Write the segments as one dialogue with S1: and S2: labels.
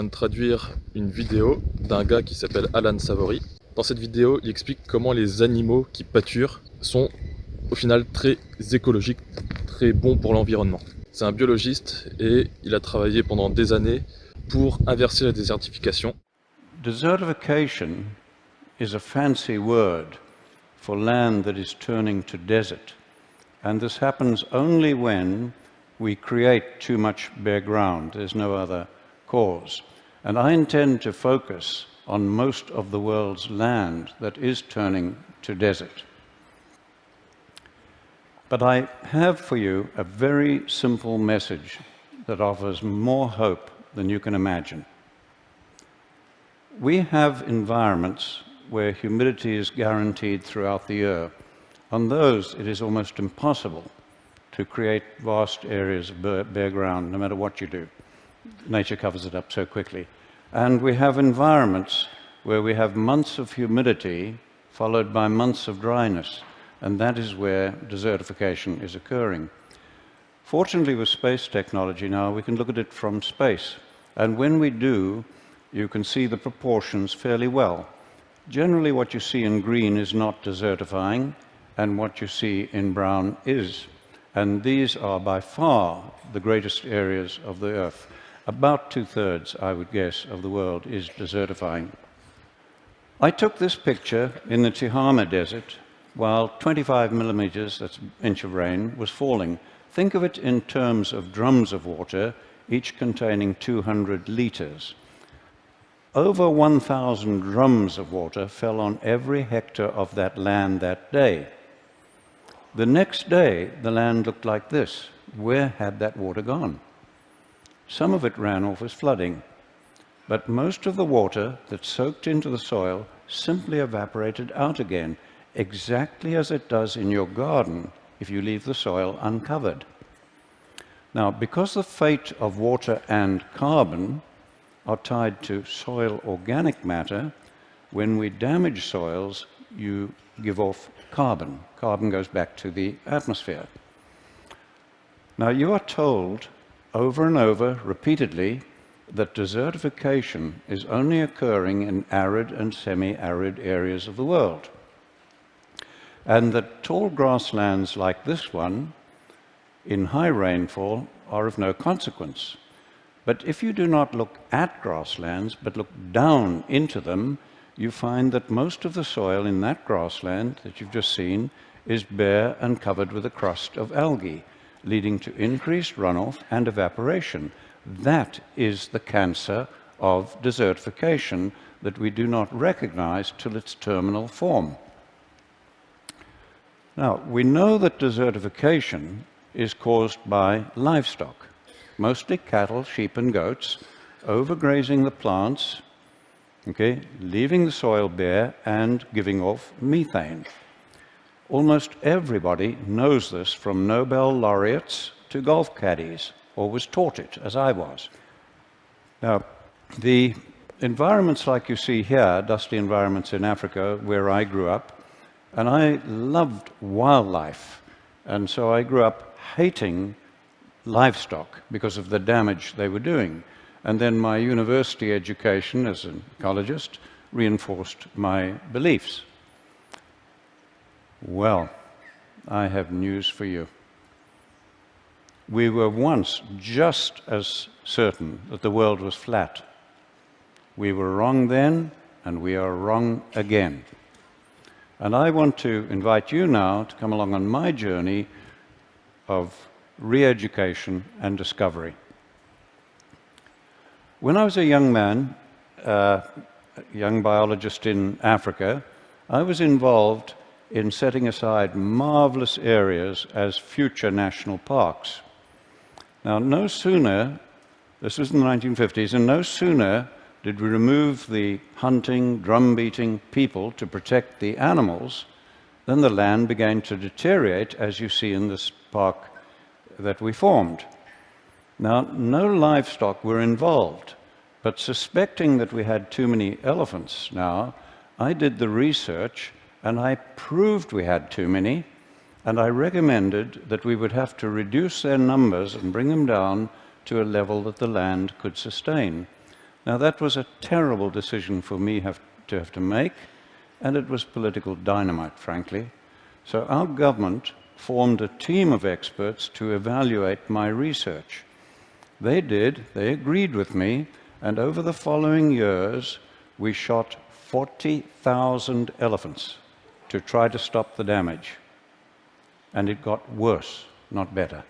S1: viens de traduire une vidéo d'un gars qui s'appelle halfdansoren. Dans cette vidéo, il explique comment les animaux qui pâturent sont au final très écologiques, très bons pour l'environnement. C'est un biologiste et il a travaillé pendant des années pour inverser la désertification.
S2: Desertification is a fancy word for land that is turning to desert. And this happens only when we create too much bare ground. There's no other cause. And I intend to focus on most of the world's land that is turning to desert. But I have for you a very simple message that offers more hope than you can imagine. We have environments where humidity is guaranteed throughout the year. On those, it is almost impossible to create vast areas of bare ground, no matter what you do. Nature covers it up so quickly. And we have environments where we have months of humidity followed by months of dryness, and that is where desertification is occurring. Fortunately, with space technology now, we can look at it from space. And when we do, you can see the proportions fairly well. Generally, what you see in green is not desertifying, and what you see in brown is. And these are by far the greatest areas of the Earth. About 2/3, I would guess, of the world is desertifying. I took this picture in the Tihama Desert while 25 millimeters, that's an inch of rain, was falling. Think of it in terms of drums of water, each containing 200 liters. Over 1,000 drums of water fell on every hectare of that land that day. The next day, the land looked like this. Where had that water gone? Some of it ran off as flooding, but most of the water that soaked into the soil simply evaporated out again, exactly as it does in your garden if you leave the soil uncovered. Now, because the fate of water and carbon are tied to soil organic matter, when we damage soils, you give off carbon. Carbon goes back to the atmosphere. Now, you are told over and over, repeatedly, that desertification is only occurring in arid and semi-arid areas of the world, and that tall grasslands like this one, in high rainfall, are of no consequence. But if you do not look at grasslands, but look down into them, you find that most of the soil in that grassland that you've just seen is bare and covered with a crust of algae, leading to increased runoff and evaporation. That is the cancer of desertification that we do not recognize till its terminal form. Now, we know that desertification is caused by livestock, mostly cattle, sheep, and goats, overgrazing the plants, leaving the soil bare and giving off methane. Almost everybody knows this, from Nobel laureates to golf caddies, or was taught it, as I was. Now, the environments like you see here, dusty environments in Africa, where I grew up, and I loved wildlife, and so I grew up hating livestock because of the damage they were doing. And then my university education as an ecologist reinforced my beliefs. Well, I have news for you. We were once just as certain that the world was flat. We were wrong then, and we are wrong again. And I want to invite you now to come along on my journey of re-education and discovery. When I was a young man, a young biologist in Africa, I was involved in setting aside marvelous areas as future national parks. Now, no sooner, this was in the 1950s, and no sooner did we remove the hunting, drum-beating people to protect the animals, then the land began to deteriorate, as you see in this park that we formed. Now, no livestock were involved, but suspecting that we had too many elephants now, I did the research and I proved we had too many, and I recommended that we would have to reduce their numbers and bring them down to a level that the land could sustain. Now, that was a terrible decision for me to have to make, and it was political dynamite, frankly. So our government formed a team of experts to evaluate my research. They agreed with me, and over the following years, we shot 40,000 elephants to try to stop the damage. And it got worse, not better.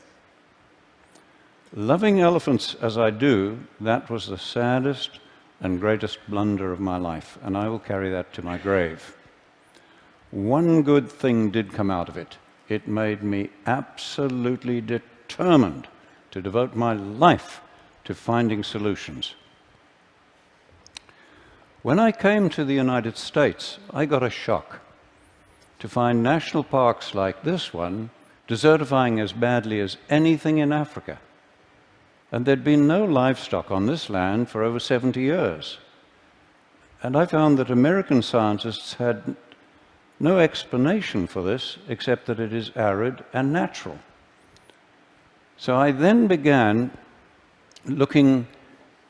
S2: Loving elephants as I do, that was the saddest and greatest blunder of my life, and I will carry that to my grave. One good thing did come out of it. It made me absolutely determined to devote my life to finding solutions. When I came to the United States, I got a shock to find national parks like this one desertifying as badly as anything in Africa. And there'd been no livestock on this land for over 70 years. And I found that American scientists had no explanation for this except that it is arid and natural. So I then began looking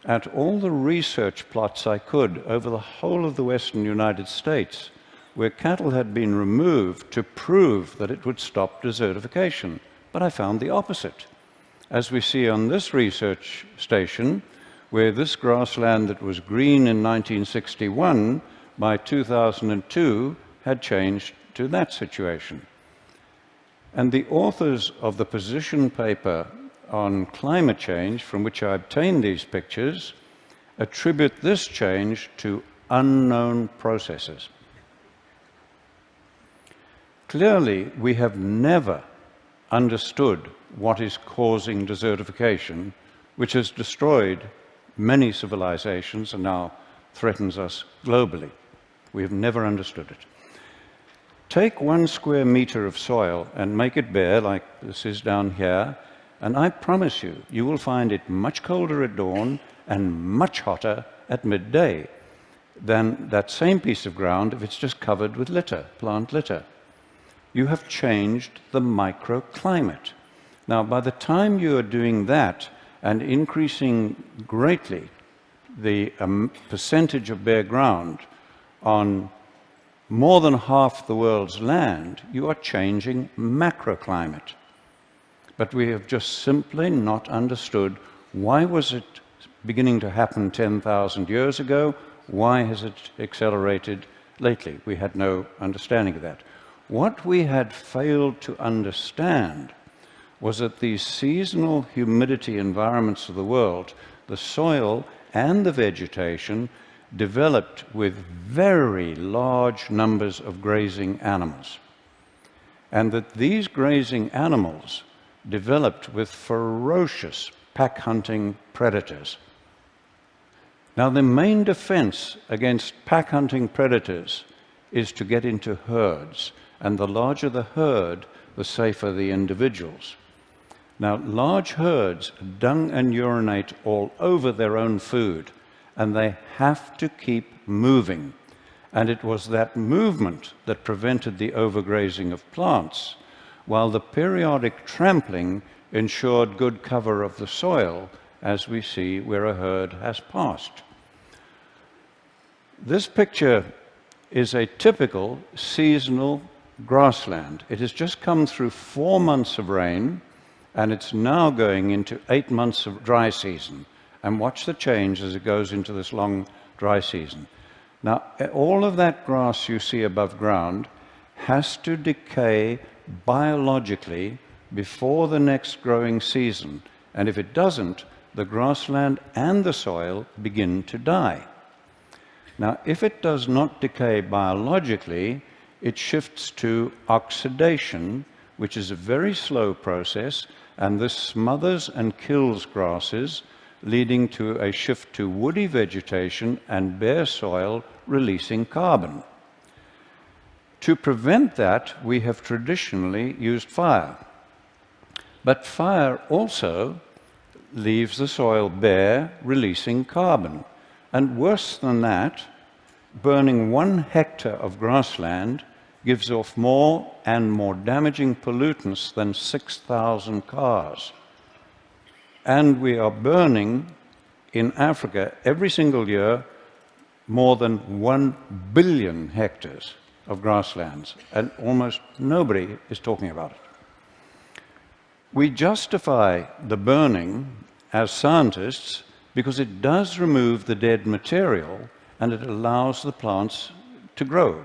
S2: at all the research plots I could over the whole of the western United States where cattle had been removed to prove that it would stop desertification. But I found the opposite. As we see on this research station, where this grassland that was green in 1961, by 2002, had changed to that situation. And the authors of the position paper on climate change, from which I obtained these pictures, attribute this change to unknown processes. Clearly, we have never understood what is causing desertification, which has destroyed many civilizations and now threatens us globally. We have never understood it. Take 1 square meter of soil and make it bare, like this is down here, and I promise you, you will find it much colder at dawn and much hotter at midday than that same piece of ground if it's just covered with litter, plant litter. You have changed the microclimate. Now, by the time you are doing that and increasing greatly the percentage of bare ground on more than half the world's land, you are changing macroclimate. But we have just simply not understood why was it beginning to happen 10,000 years ago? Why has it accelerated lately? We had no understanding of that. What we had failed to understand was that these seasonal humidity environments of the world, the soil and the vegetation, developed with very large numbers of grazing animals. And that these grazing animals developed with ferocious pack-hunting predators. Now, the main defense against pack-hunting predators is to get into herds, and the larger the herd, the safer the individuals. Now, large herds dung and urinate all over their own food, and they have to keep moving. And it was that movement that prevented the overgrazing of plants, while the periodic trampling ensured good cover of the soil, as we see where a herd has passed. This picture is a typical seasonal grassland. It has just come through 4 months of rain, and it's now going into 8 months of dry season. And watch the change as it goes into this long dry season. Now, all of that grass you see above ground has to decay biologically before the next growing season. And if it doesn't, the grassland and the soil begin to die. Now, if it does not decay biologically, it shifts to oxidation, which is a very slow process, and this smothers and kills grasses, leading to a shift to woody vegetation and bare soil releasing carbon. To prevent that, we have traditionally used fire. But fire also leaves the soil bare, releasing carbon. And worse than that, burning 1 hectare of grassland gives off more and more damaging pollutants than 6,000 cars. And we are burning in Africa, every single year, more than 1 billion hectares of grasslands, and almost nobody is talking about it. We justify the burning as scientists because it does remove the dead material and it allows the plants to grow.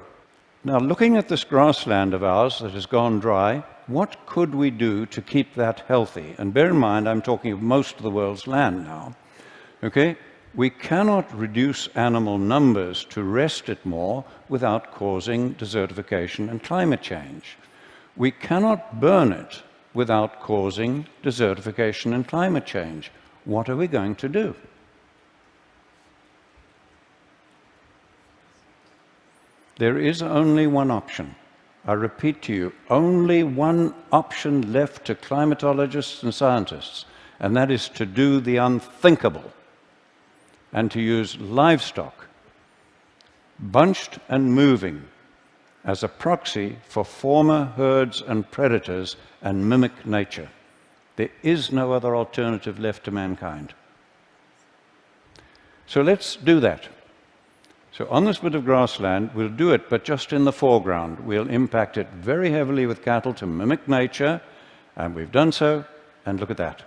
S2: Now, looking at this grassland of ours that has gone dry, what could we do to keep that healthy? And bear in mind, I'm talking of most of the world's land now. Okay? We cannot reduce animal numbers to rest it more without causing desertification and climate change. We cannot burn it without causing desertification and climate change. What are we going to do? There is only one option. I repeat to you, only one option left to climatologists and scientists, and that is to do the unthinkable and to use livestock, bunched and moving, as a proxy for former herds and predators and mimic nature. There is no other alternative left to mankind. So let's do that. So on this bit of grassland, we'll do it, but just in the foreground. We'll impact it very heavily with cattle to mimic nature, and we've done so, and look at that.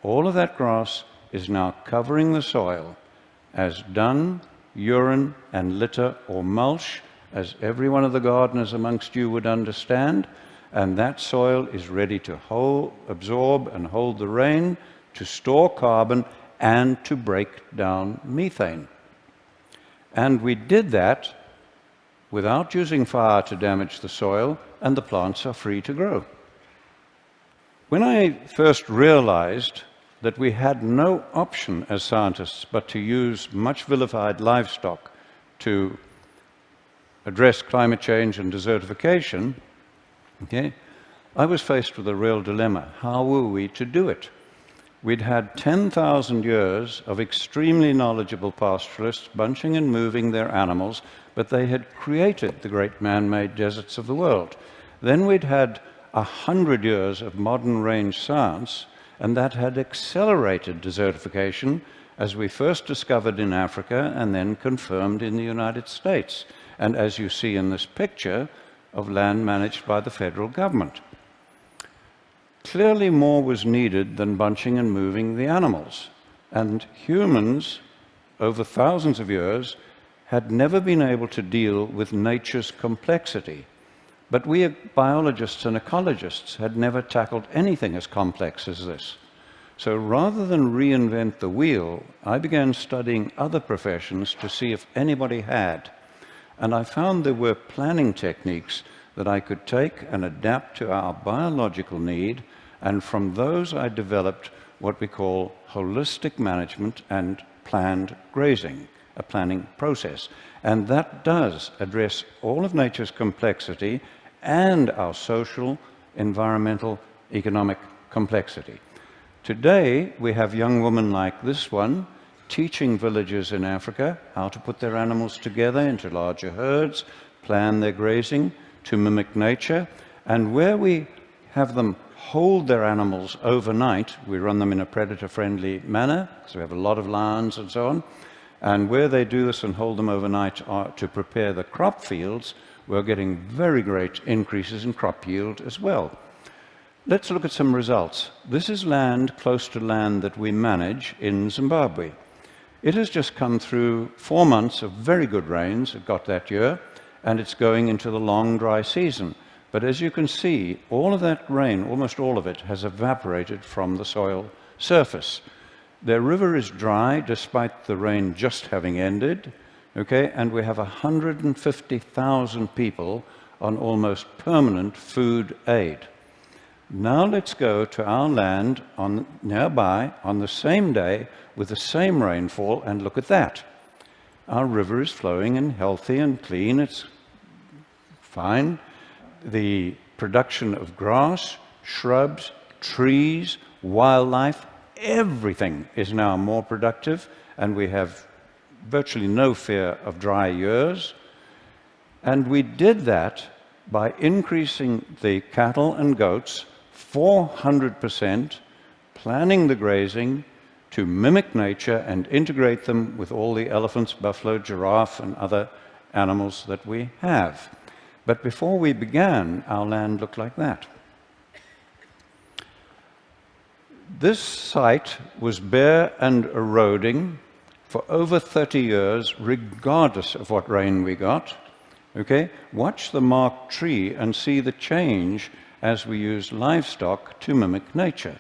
S2: All of that grass is now covering the soil as dung, urine, and litter or mulch, as every one of the gardeners amongst you would understand, and that soil is ready to absorb and hold the rain, to store carbon, and to break down methane. And we did that without using fire to damage the soil, and the plants are free to grow. When I first realized that we had no option as scientists but to use much vilified livestock to address climate change and desertification, okay, I was faced with a real dilemma. How were we to do it? We'd had 10,000 years of extremely knowledgeable pastoralists bunching and moving their animals, but they had created the great man-made deserts of the world. Then we'd had 100 years of modern range science, and that had accelerated desertification, as we first discovered in Africa and then confirmed in the United States, and as you see in this picture of land managed by the federal government. Clearly more was needed than bunching and moving the animals, and humans, over thousands of years, had never been able to deal with nature's complexity. But we biologists and ecologists had never tackled anything as complex as this. So rather than reinvent the wheel, I began studying other professions to see if anybody had. And I found there were planning techniques that I could take and adapt to our biological need, and from those I developed what we call holistic management and planned grazing, a planning process. And that does address all of nature's complexity and our social, environmental, economic complexity. Today, we have young women like this one teaching villagers in Africa how to put their animals together into larger herds, plan their grazing to mimic nature, and where we have them hold their animals overnight, we run them in a predator-friendly manner, because we have a lot of lions and so on, and where they do this and hold them overnight to prepare the crop fields, we're getting very great increases in crop yield as well. Let's look at some results. This is land close to land that we manage in Zimbabwe. It has just come through 4 months of very good rains, it got that year, and it's going into the long dry season. But as you can see, all of that rain, almost all of it, has evaporated from the soil surface. Their river is dry despite the rain just having ended, okay, and we have 150,000 people on almost permanent food aid. Now let's go to our land nearby on the same day with the same rainfall, and look at that. Our river is flowing and healthy and clean, it's fine. The production of grass, shrubs, trees, wildlife, everything is now more productive, and we have virtually no fear of dry years. And we did that by increasing the cattle and goats 400%, planning the grazing, to mimic nature and integrate them with all the elephants, buffalo, giraffe, and other animals that we have. But before we began, our land looked like that. This site was bare and eroding for over 30 years, regardless of what rain we got. Okay? Watch the marked tree and see the change as we used livestock to mimic nature.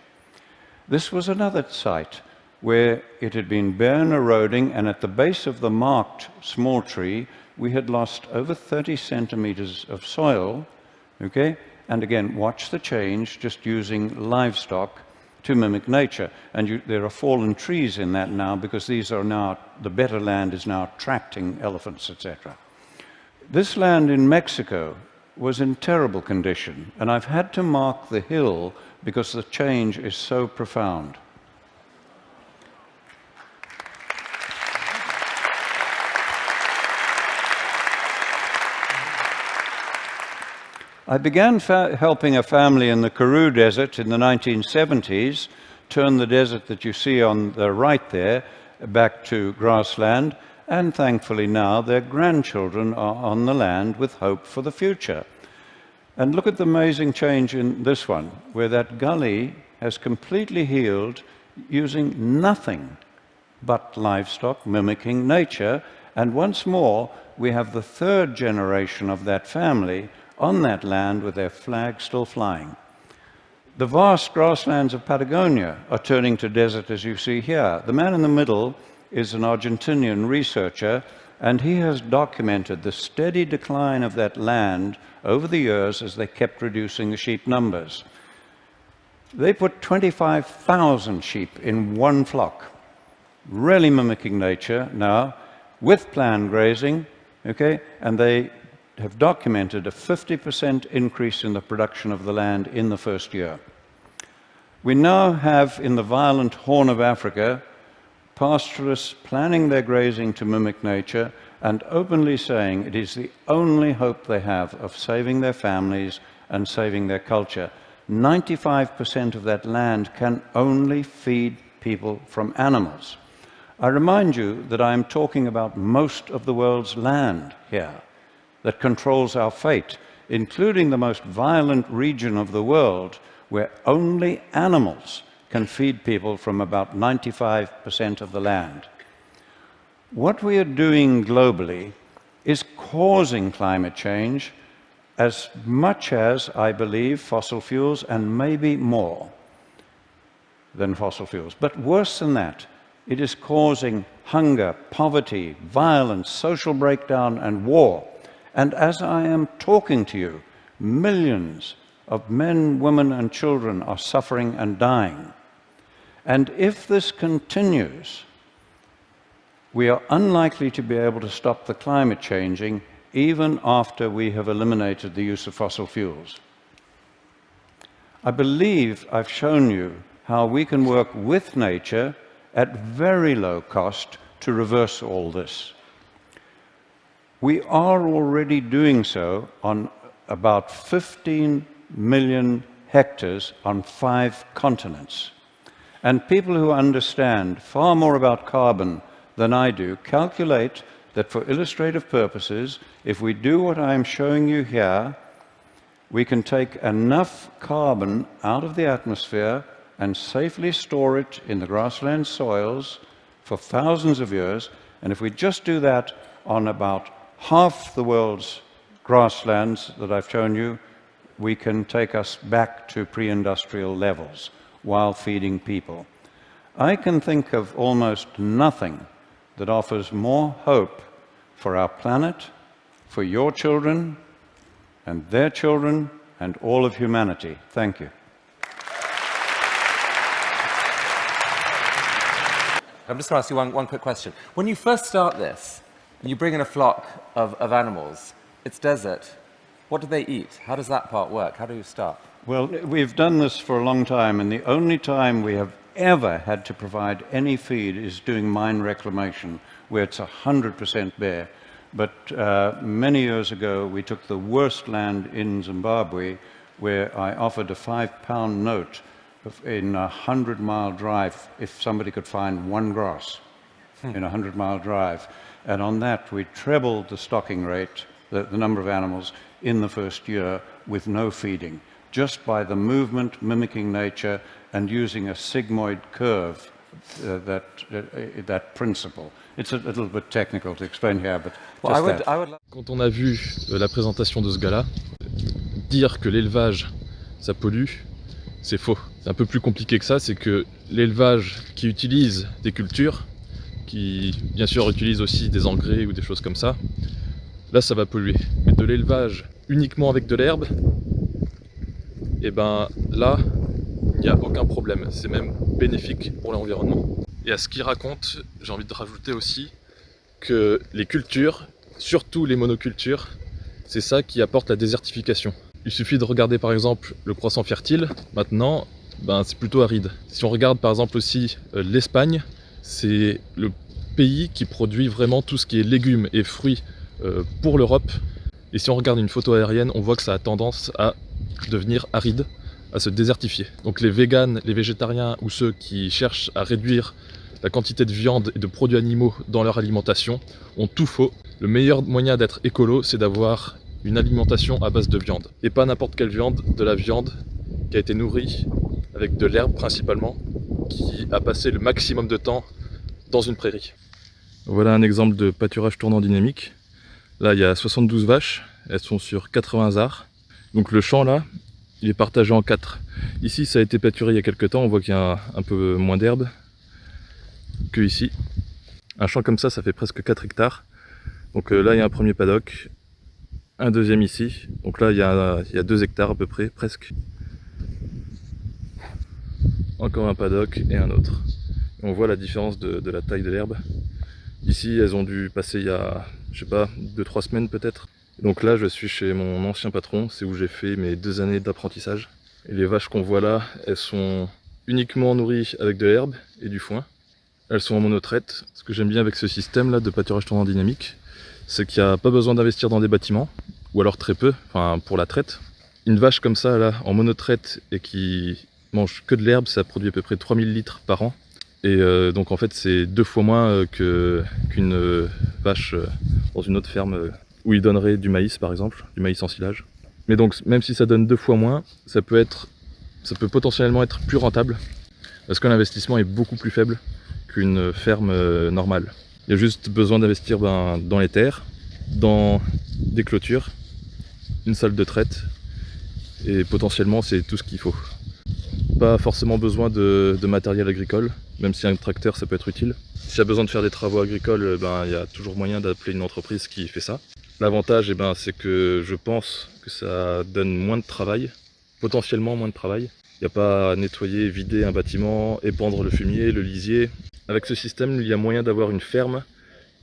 S2: This was another site where it had been bare and eroding, and at the base of the marked small tree, we had lost over 30 centimeters of soil. Okay? And again, watch the change just using livestock to mimic nature. And there are fallen trees in that now, because these are now, the better land is now attracting elephants, etc. This land in Mexico was in terrible condition, and I've had to mark the hill because the change is so profound. I began helping a family in the Karoo Desert in the 1970s, turn the desert that you see on the right there back to grassland, and thankfully now their grandchildren are on the land with hope for the future. And look at the amazing change in this one, where that gully has completely healed using nothing but livestock, mimicking nature, and once more we have the third generation of that family on that land with their flag still flying. The vast grasslands of Patagonia are turning to desert, as you see here. The man in the middle is an Argentinian researcher, and he has documented the steady decline of that land over the years as they kept reducing the sheep numbers. They put 25,000 sheep in one flock, really mimicking nature now, with planned grazing, okay, and they have documented a 50% increase in the production of the land in the first year. We now have in the violent Horn of Africa pastoralists planning their grazing to mimic nature and openly saying it is the only hope they have of saving their families and saving their culture. 95% of that land can only feed people from animals. I remind you that I am talking about most of the world's land here that controls our fate, including the most violent region of the world where only animals can feed people from about 95% of the land. What we are doing globally is causing climate change as much as, I believe, fossil fuels, and maybe more than fossil fuels. But worse than that, it is causing hunger, poverty, violence, social breakdown, and war. And as I am talking to you, millions of men, women, and children are suffering and dying. And if this continues, we are unlikely to be able to stop the climate changing even after we have eliminated the use of fossil fuels. I believe I've shown you how we can work with nature at very low cost to reverse all this. We are already doing so on about 15 million hectares on 5 continents. And people who understand far more about carbon than I do calculate that for illustrative purposes, if we do what I'm showing you here, we can take enough carbon out of the atmosphere and safely store it in the grassland soils for thousands of years. And if we just do that on about half the world's grasslands that I've shown you, we can take us back to pre-industrial levels while feeding people. I can think of almost nothing that offers more hope for our planet, for your children, and their children, and all of humanity. Thank you.
S3: I'm just going to ask you one quick question. When you first start this, and you bring in a flock of animals, it's desert. What do they eat? How does that part work? How do you start?
S2: Well, we've done this for a long time, and the only time we have ever had to provide any feed is doing mine reclamation, where it's 100% bare. But many years ago, we took the worst land in Zimbabwe, where I offered a £5 note in a 100-mile drive if somebody could find one grass in a 100-mile drive. And on that, we trebled the stocking rate, the number of animals in the first year with no feeding, just by the movement, mimicking nature, and using a sigmoid curve, that principle. It's a little bit technical to explain here, but just that.
S1: Quand on a vu la présentation de ce gars-là, dire que l'élevage, ça pollue, c'est faux. C'est un peu plus compliqué que ça, c'est que l'élevage qui utilise des cultures, qui bien sûr utilise aussi des engrais ou des choses comme ça, là ça va polluer. Mais de l'élevage uniquement avec de l'herbe, et ben là, il n'y a aucun problème. C'est même bénéfique pour l'environnement. Et à ce qu'il raconte, j'ai envie de rajouter aussi que les cultures, surtout les monocultures, c'est ça qui apporte la désertification. Il suffit de regarder par exemple le croissant fertile, maintenant c'est plutôt aride. Si on regarde par exemple aussi l'Espagne, c'est le pays qui produit vraiment tout ce qui est légumes et fruits pour l'Europe. Et si on regarde une photo aérienne, on voit que ça a tendance à devenir aride, à se désertifier. Donc les véganes, les végétariens ou ceux qui cherchent à réduire la quantité de viande et de produits animaux dans leur alimentation ont tout faux. Le meilleur moyen d'être écolo, c'est d'avoir une alimentation à base de viande. Et pas n'importe quelle viande, de la viande qui a été nourrie avec de l'herbe principalement, qui a passé le maximum de temps dans une prairie. Voilà un exemple de pâturage tournant dynamique. Là il y a 72 vaches, elles sont sur 80 arts. Donc le champ là, il est partagé en 4. Ici ça a été pâturé il y a quelques temps, on voit qu'il y a un peu moins d'herbe que ici. Un champ comme ça fait presque 4 hectares. Donc là il y a un premier paddock, un deuxième ici, donc là il y a 2 hectares à peu près, presque. Encore un paddock et un autre. Et on voit la différence de la taille de l'herbe. Ici elles ont dû passer il y a, je sais pas, 2-3 semaines peut-être. Donc là je suis chez mon ancien patron, c'est où j'ai fait mes 2 années d'apprentissage. Et les vaches qu'on voit là, elles sont uniquement nourries avec de l'herbe et du foin. Elles sont en monotraite. Ce que j'aime bien avec ce système là de pâturage tournant dynamique, c'est qu'il n'y a pas besoin d'investir dans des bâtiments, ou alors très peu, enfin pour la traite. Une vache comme ça là, en monotraite et qui mange que de l'herbe, ça produit à peu près 3000 litres par an. Et donc en fait c'est 2 fois moins qu'une vache dans une autre ferme où il donnerait du maïs par exemple, du maïs en silage. Mais donc même si ça donne 2 fois moins, ça peut potentiellement être plus rentable parce que l'investissement est beaucoup plus faible qu'une ferme normale. Il y a juste besoin d'investir dans les terres, dans des clôtures, une salle de traite et potentiellement c'est tout ce qu'il faut. Pas forcément besoin de matériel agricole, même si un tracteur ça peut être utile. S'il y a besoin de faire des travaux agricoles, il y a toujours moyen d'appeler une entreprise qui fait ça. L'avantage c'est que je pense que ça donne moins de travail, potentiellement moins de travail. Il n'y a pas à nettoyer, vider un bâtiment, épandre le fumier, le lisier. Avec ce système, il y a moyen d'avoir une ferme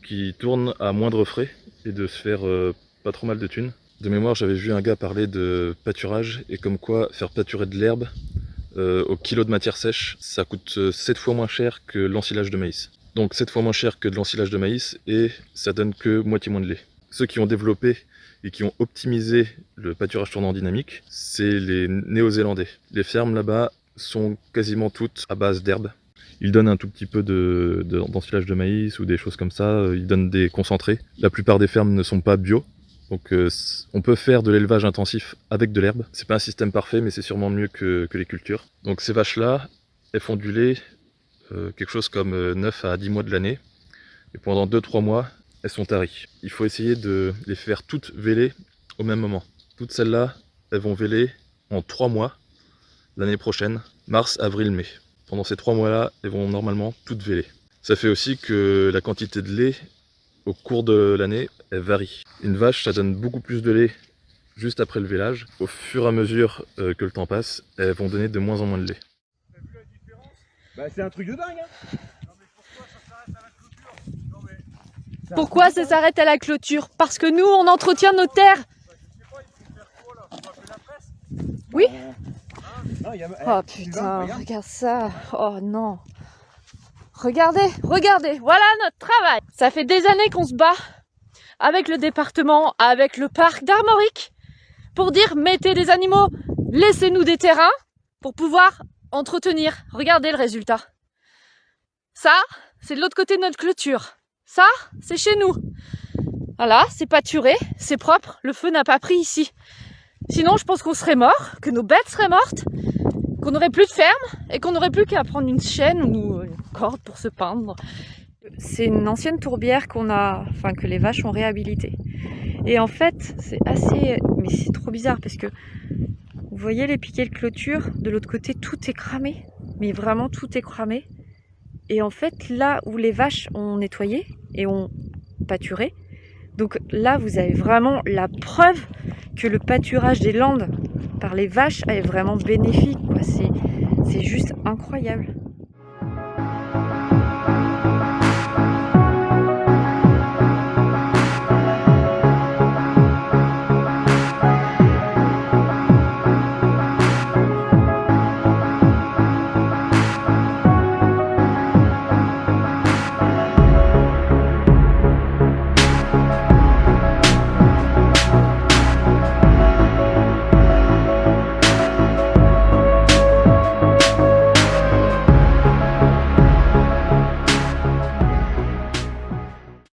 S1: qui tourne à moindre frais et de se faire pas trop mal de thunes. De mémoire, j'avais vu un gars parler de pâturage et comme quoi faire pâturer de l'herbe au kilo de matière sèche, ça coûte 7 fois moins cher que l'ensilage de maïs. Donc 7 fois moins cher que de l'ensilage de maïs et ça donne que moitié moins de lait. Ceux qui ont développé et qui ont optimisé le pâturage tournant dynamique, c'est les Néo-Zélandais. Les fermes là-bas sont quasiment toutes à base d'herbe. Ils donnent un tout petit peu d'ensilage de maïs ou des choses comme ça, ils donnent des concentrés. La plupart des fermes ne sont pas bio, donc on peut faire de l'élevage intensif avec de l'herbe. C'est pas un système parfait, mais c'est sûrement mieux que les cultures. Donc ces vaches-là, elles font du lait quelque chose comme 9 à 10 mois de l'année. Et pendant 2-3 mois, elles sont taries. Il faut essayer de les faire toutes véler au même moment. Toutes celles-là, elles vont véler en 3 mois l'année prochaine, mars, avril, mai. Pendant ces 3 mois-là, elles vont normalement toutes véler. Ça fait aussi que la quantité de lait au cours de l'année, elle varie. Une vache, ça donne beaucoup plus de lait juste après le vélage. Au fur et à mesure que le temps passe, elles vont donner de moins en moins de lait.
S4: T'as vu la différence? C'est un truc de dingue, hein. Non mais pourquoi ça s'arrête à la clôture? Non mais...
S5: Pourquoi ça s'arrête à la clôture? Parce que nous, on entretient nos terres.
S4: Je sais pas, il faut faire quoi là? Faut appeler la presse?
S5: Oui.
S4: Non,
S5: Oh putain, regarde ça. Oh non. Regardez, regardez, voilà notre travail. Ça fait des années qu'on se bat avec le département, avec le parc d'Armorique pour dire mettez des animaux, laissez-nous des terrains pour pouvoir entretenir. Regardez le résultat. Ça, c'est de l'autre côté de notre clôture. Ça, c'est chez nous. Voilà, c'est pâturé, c'est propre, le feu n'a pas pris ici. Sinon, je pense qu'on serait mort, que nos bêtes seraient mortes, qu'on n'aurait plus de ferme et qu'on n'aurait plus qu'à prendre une chaîne ou une corde pour se peindre. C'est une ancienne tourbière que les vaches ont réhabilitée. Et en fait, c'est assez... Mais c'est trop bizarre parce que vous voyez les piquets de clôture, de l'autre côté, tout est cramé. Mais vraiment, tout est cramé. Et en fait, là où les vaches ont nettoyé et ont pâturé, donc là, vous avez vraiment la preuve que le pâturage des Landes par les vaches est vraiment bénéfique, quoi. C'est juste incroyable.